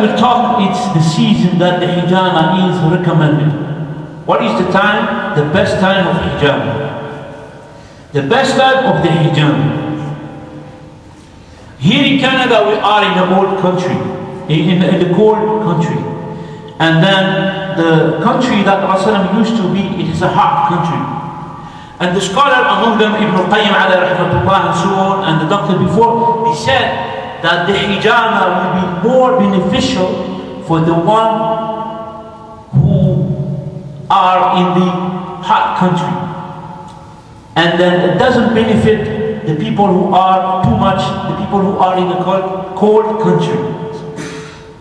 will talk, it's the season that the hijama is recommended. What is the time? The best time of hijama. The best time of the hijama. Here in Canada, we are in a cold country, in the cold country. And then the country that Rasulullah used to be, it is a hot country. And the scholar among them, Ibn al-Qayyim alayhi rahmatullah and so on, and the doctor before, they said that the hijama will be more beneficial for the one who are in the hot country. And then it doesn't benefit the people who are too much, the people who are in the cold country.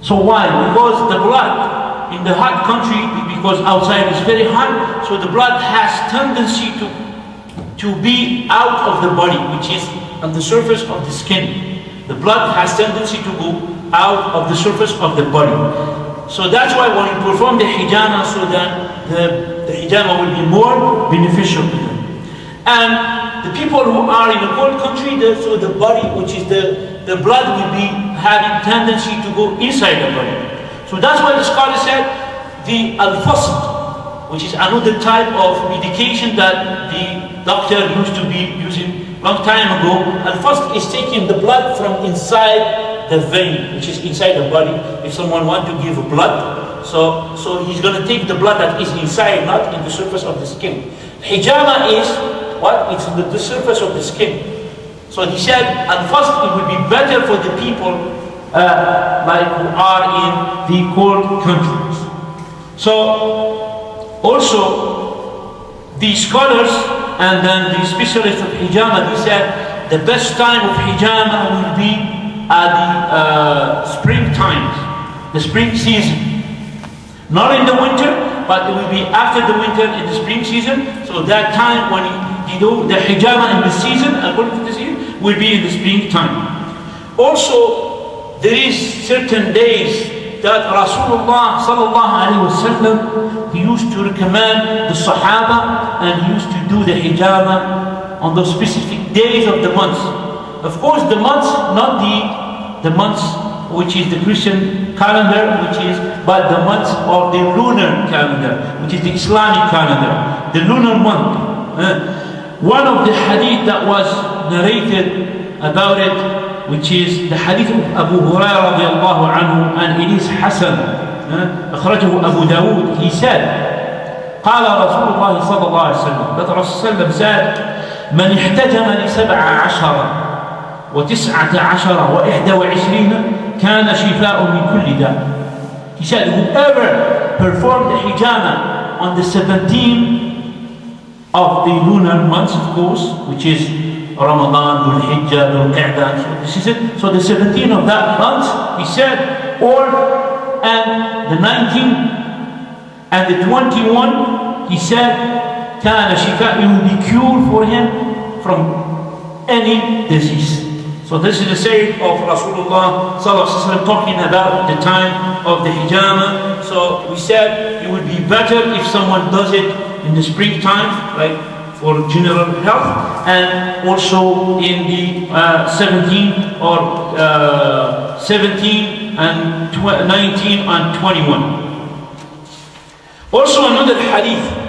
So why? Because the blood in the hot country, because outside is very hot, so the blood has tendency to be out of the body, which is on the surface of the skin. The blood has tendency to go out of the surface of the body. So that's why when you perform the hijama, so that the hijama will be more beneficial to them. And the people who are in a cold country, so the body, which is the blood, will be having tendency to go inside the body. So that's why the scholar said the al-fasd, which is another type of medication that the doctor used to be using long time ago. Al-fasd is taking the blood from inside the vein, which is inside the body. If someone wants to give blood, so he's going to take the blood that is inside, not in the surface of the skin. Hijama is what? It's the surface of the skin. So he said, and first it would be better for the people like who are in the cold countries. So also the scholars and then the specialists of hijama, they said the best time of hijama will be at the spring times, the spring season. Not in the winter, but it will be after the winter in the spring season. So that time when you do the hijama in the season, according to the season, will be in the spring time. Also, there is certain days that Rasulullah sallallahu alaihi wasallam, he used to recommend the Sahaba and he used to do the hijama on those specific days of the months. Of course, the months, not the months which is the Christian calendar, but the months of the lunar calendar, which is the Islamic calendar, the lunar month. One of the hadith that was narrated about it, which is the hadith of Abu Hurairah radiallahu anhu, and it is Hasan, أخرجه Abu Dawud. He said, قال رسول الله صلى الله عليه وسلم, that Rasulullah said, من احتجم لسبع عشر وتسعة عشر وإحدى وعشرين كان شفاء من كل داء. He said, whoever performed the hijama on the 17th of the lunar months, of course, which is Ramadan, Dhul Hijjah, Dhul Qa'dah, so this is it. So the 17th of that month, he said, and the 19th and the 21, he said, كان شفاء, it will be cured for him from any disease. So this is the saying of Rasulullah sallallahu alaihi wasallam talking about the time of the hijama. So we said it would be better if someone does it in the springtime, like for general health, and also in the 17 or 17 and 19 and 21. Also another hadith.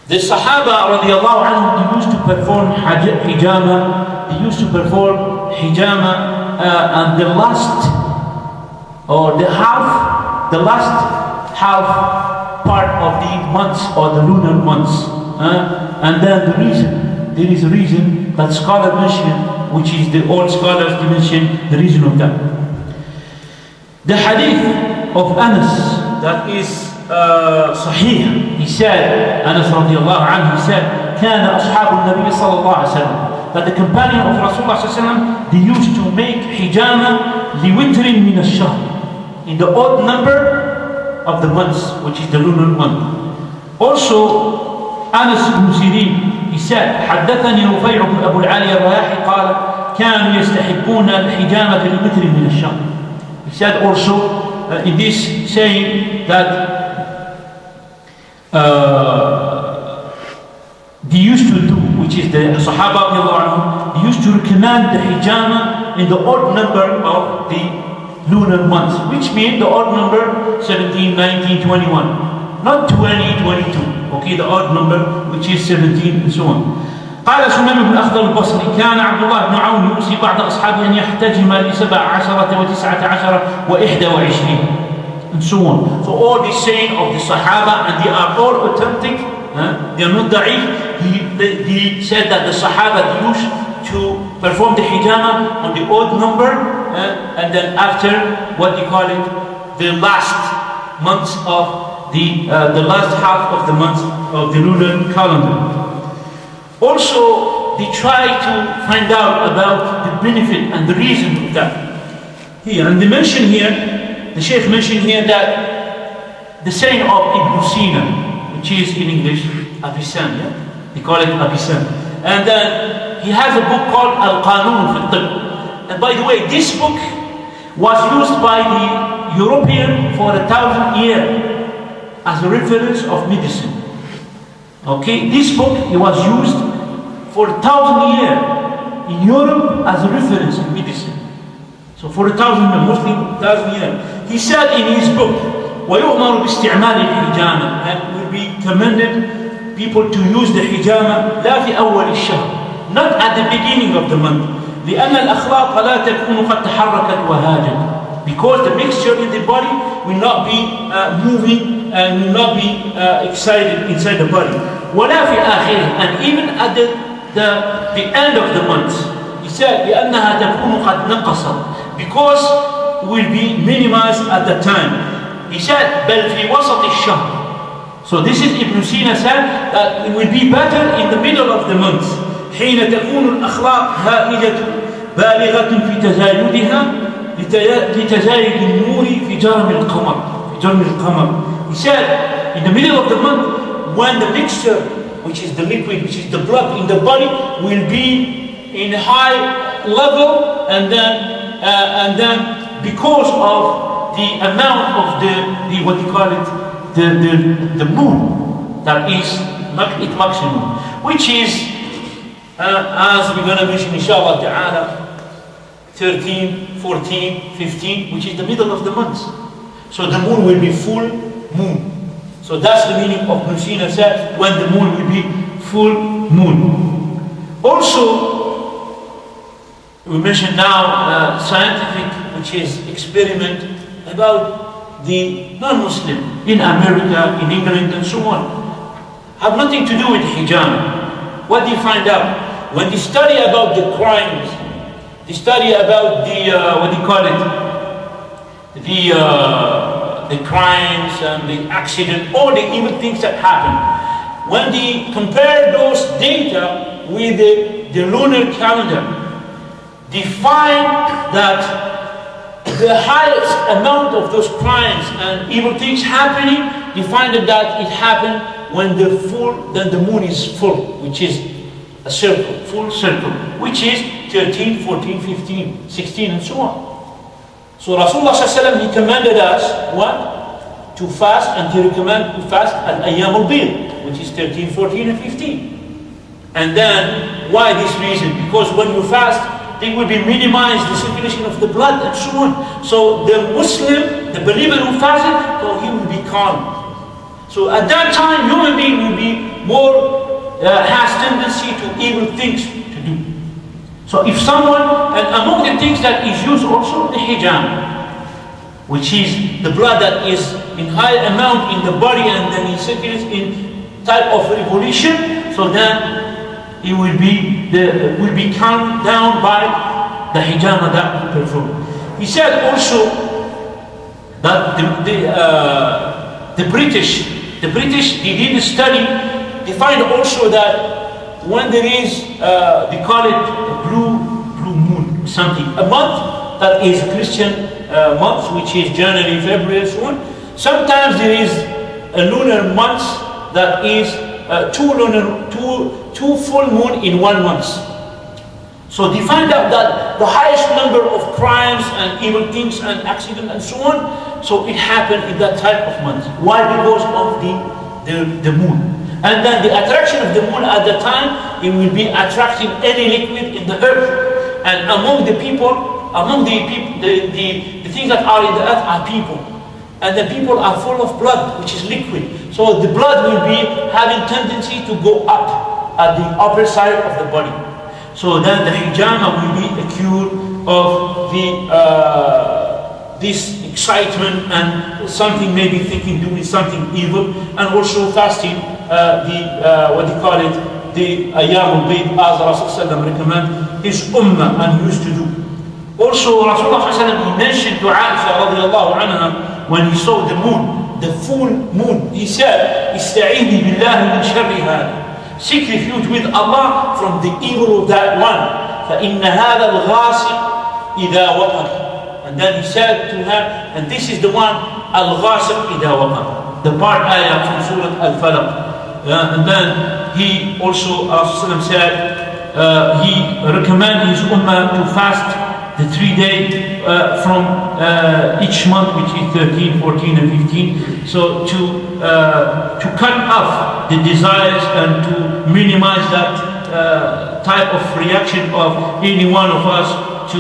The Sahaba radiallahu anhum, they used to perform hijama, they used to perform hijama and the last half part of the months or the lunar months. And then there is a reason that scholars mention, which is the old scholars they mention the reason of that. The hadith of Anas that is صحيح. He said, Anas radiallahu anhu, he said, كان أصحاب النبي صلى الله عليه وسلم, that the companion of Rasulullah صلى الله عليه وسلم, they used to make hijama لوتر من الشهر, in the odd number of the months, which is the lunar month. Also, Anas ibn Sirin, he said, حدثني رفيع بن أبو العالي الرياحي قال كانوا يستحبون الحجامة لوتر من الشهر. He said also in this saying that they used to do, which is the Sahaba, they used to recommend the hijama in the odd number of the lunar months, which mean the odd number 17, 19, 21, not 20, 22. Okay, the odd number which is 17 and so on. قال سليمان بن أخضر البصري كان عبد الله بن عون يوصي بعض أصحابه أن يحتجم ل17 و19 و21 and so on. So all these saying of the Sahaba, and they are all authentic, they are not da'if. He said that the Sahaba used to perform the hijama on the odd number, and then after what you call it, the last months of the last half of the month of the lunar calendar. Also, they try to find out about the benefit and the reason of that. Here, and they mention here, the Shaykh mentioned here that the saying of Ibn Sina, which is in English Abisan, yeah? They call it Abisan. And then he has a book called Al-Qanun fi al-Tibb. And by the way, this book was used by the European for 1,000 years as a reference of medicine. Okay, this book it was used for 1,000 years in Europe as a reference in medicine. So for 1,000 years, mostly 1,000 years. He said in his book, وَيُؤْمَرُ بِاسْتِعْمَالِ الْحِجَامَةِ, and will be commended people to use the hijama لا في أول الشهر, not at the beginning of the month. لأن الأخلاق لا تكون قد تحركت وهاجت, because the mixture in the body will not be moving and will not be excited inside the body. ولا في آخره, and even at the end of the month. He said لأنها تكون قد نقصت, because it will be minimized at the time. He said بل في وسط الشهر. So this is Ibn Sina said that it will be better in the middle of the month. حين تكون الأخلاق هائجة بالغة في تزايدها لتزايد النور في جرم القمر. He said in the middle of the month, when the mixture, which is the liquid, which is the blood in the body, will be in high level, and then because of the amount of the what you call it, the moon that is not its maximum, which is as we're going to mention inshallah ta'ala 13, 14, 15, which is the middle of the month. So the moon will be full moon. So that's the meaning of Ibn Sina said, when the moon will be full moon. Also, we mentioned now scientific, which is experiment about the non-Muslim in America, in England, and so on. Have nothing to do with hijama. What do you find out? When they study about the crimes, they study about the what do you call it? The crimes and the accident, all the evil things that happen. When they compare those data with the lunar calendar, they find that the highest amount of those crimes and evil things happening, they find that it happened when the moon is full, which is a circle, full circle, which is 13, 14, 15, 16, and so on. So Rasulullah ﷺ, he commanded us what? To fast, and he recommended to fast at Ayyam al-Bid, which is 13, 14, and 15. And then, why this reason? Because when you fast, it will be minimized the circulation of the blood and so on. So the Muslim, the believer who fasted, so he will be calm. So at that time, human being will be more, has tendency to evil things to do. So if someone, and among the things that is used also, the hijama, which is the blood that is in high amount in the body and then it circulates in type of revolution, so then it will be calmed down by the hijama that we perform. He said also that the British, they did a study. They find also that when there is, they call it a blue moon, something, a month that is Christian month, which is January, February, and so on. Sometimes there is a lunar month that is two full moon in 1 month. So they find out that the highest number of crimes and evil things and accidents and so on, so it happened in that type of month. Why? Because of the moon. And then the attraction of the moon at the time, it will be attracting any liquid in the earth. And among the people, among the people, the things that are in the earth are people. And the people are full of blood, which is liquid. So the blood will be having tendency to go up at the upper side of the body. So then the hijama will be a cure of this excitement and something, maybe thinking doing something evil, and also fasting what do you call it, the ayyam al-bayd, as Rasulullah recommend his ummah and used to do. Also Rasulullah he mentioned to Aisha radiallahu anha when he saw the moon, the full moon, he said, "Ista'idhi billahi min sharri hada." Seek refuge with Allah from the evil of that one. فَإِنَّ هَذَا الْغَاسِقِ إِذَا وَقَبَ. And then he said to her, and this is the one, Al-Ghasiq إِذَا وَقَبَ, the part ayah from Surah Al-Falaq. And then he also, Rasulullah said, he recommended his ummah to fast the 3 days from each month, which is 13, 14 and 15. So to cut off the desires and to minimize that type of reaction of any one of us to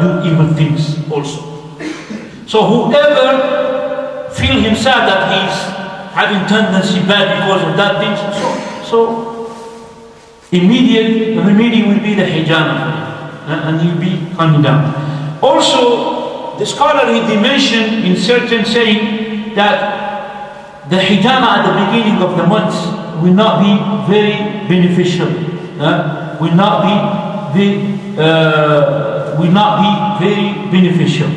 do evil things also. So whoever feel himself that he's having tendency bad because of that thing, so immediate remedy will be the hijama. And he'll be coming down. Also, the scholar he mentioned in certain saying that the hijama at the beginning of the month will not be very beneficial, will not be very beneficial.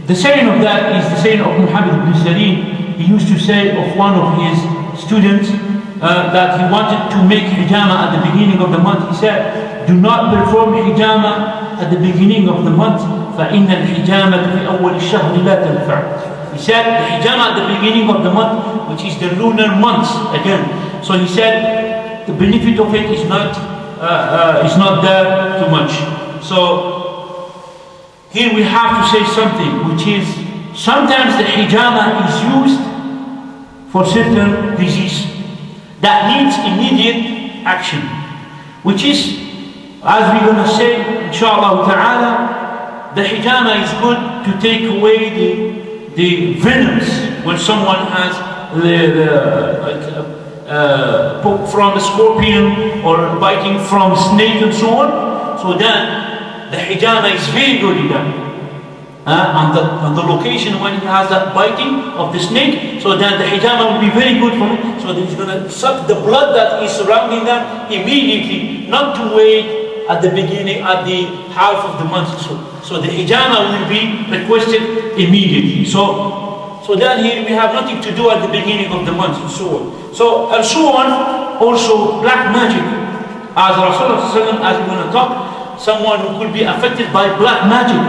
The saying of that is the saying of Muhammad ibn Sirin. He used to say of one of his students that he wanted to make hijama at the beginning of the month. He said, "Do not perform hijama at the beginning of the month, فَإِنَّ الْحِجَامَةُ فِي أَوَّلِ الشَّهْرِ لَا تَنْفَعُ." He said, the hijama at the beginning of the month, which is the lunar months again. So he said, the benefit of it is not there too much. So here we have to say something, which is sometimes the hijama is used for certain disease that needs immediate action, which is, as we're going to say, inshallah ta'ala, the hijama is good to take away the venoms when someone has poke from a scorpion or biting from a snake and so on. So then the hijama is very good in that. On the location when he has that biting of the snake, so then the hijama will be very good for him. So he's going to suck the blood that is surrounding them immediately, not to wait at the beginning, at the half of the month. So the hijama will be requested immediately. So then here we have nothing to do at the beginning of the month and so on. So on, also black magic. As Rasulullah, as we're going to talk, someone who could be affected by black magic.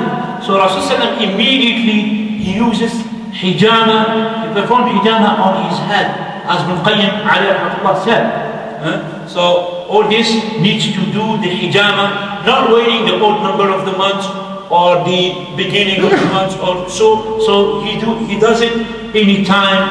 So Rasulullah immediately he uses hijama, he performed hijama on his head, as Ibn Qayyim alayhi rahmatullah said. So all this needs to do the hijama, not waiting the odd number of the months or the beginning of the month or so. So he does it any time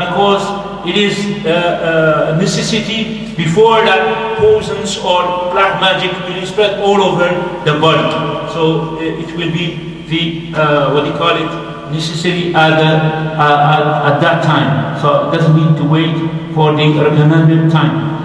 because it is a necessity before that poisons or black magic will spread all over the body. So it will be the what do you call it, necessary at that time. So it doesn't need to wait for the recommended time.